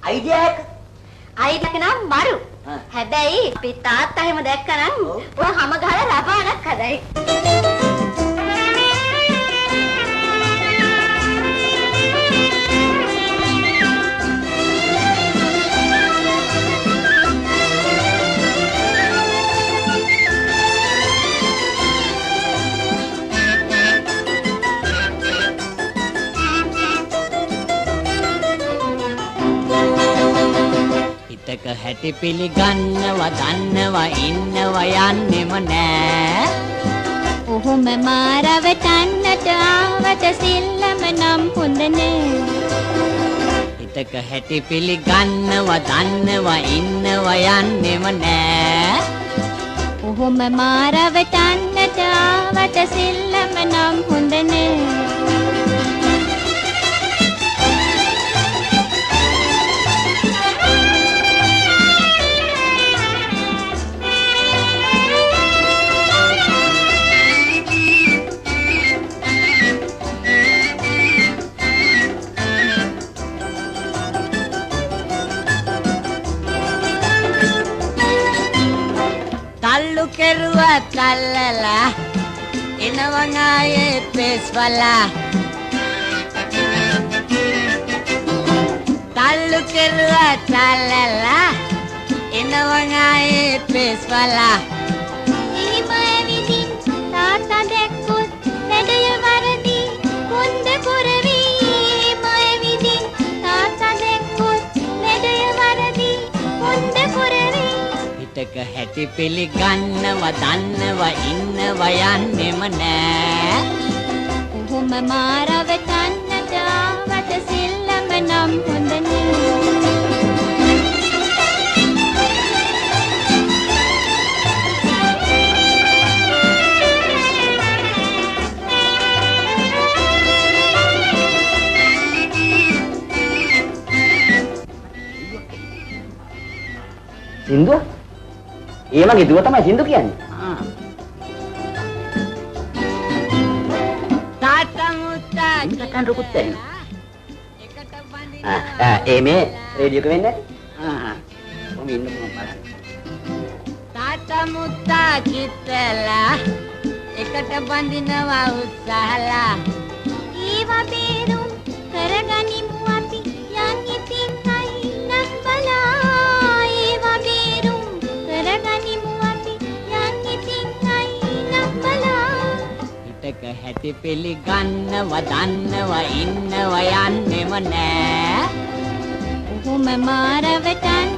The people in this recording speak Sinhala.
අයිඩියා එක. අයිඩියා එක නම් මරු. හැබැයි අපි තාත්තා එහෙම දැක්කනම් ඔය හැම ගහලා ලබානක් හදයි. හිතක හැටි පිළිගන්නවා දන්නවා ඉන්නවා යන්නෙම නෑ. ඔහොම මාරවටන්නට ආවට සිල්ලම නම් හොඳ නෑ. හිතක හැටි පිළිගන්නවා දන්නවා ඉන්නවා යන්නෙම නෑ. ඔහොම මාරවටන්නට ආවට සිල්ලම නම් හොඳ නෑ. තල්ලු කෙරුවත් තල්ලලා එනවන් ආයේ පෙස්වලා. තල්ලු කෙරුවත් තල්ලලා එනවන් ආයේ පෙස්වලා. එහෙම ඇවිදින් තාත්තා දැක්කොත් වැඩය වරදි කොන්ද කරවි. එහෙම ඇවිදින් තාත්තා දැක්කොත් වැඩය වරදි කොන්ද කරවි. හිතක හැටි පිළිගන්නවා දන්නවා ඉන්නවා යන්නෙම නෑ. ඔහොම මාරවටන්නට ආවට සිල්ලම නම් හොඳ නෑ. සින්දුව? ඒ මගේ දුව තමයි සින්දු කියන්නේ. තාත්තා මුත්තා ඉන්නකන් රුකුත් ඇහෙනවා. ඒ මේ රේඩියෝ එක වෙන්නේ නැති? කොහොම ඉන්න මම බලන්න. තාත්තා මුත්තා කිත්තලා එකට බඳිනවා උත්සාහලා. ඒවා බේරුම් කරගනිමු අපි යන් ඉතින් අයිනම් බලා. ඒවා බේරුම් කරගනිමු අපි යන් ඉතින් අයිනම් බලා. හිතක හැටි පිළිගන්නවා දන්නවා ඉන්නවා යන්නෙම නෑ. ඔහොම මාරවටන්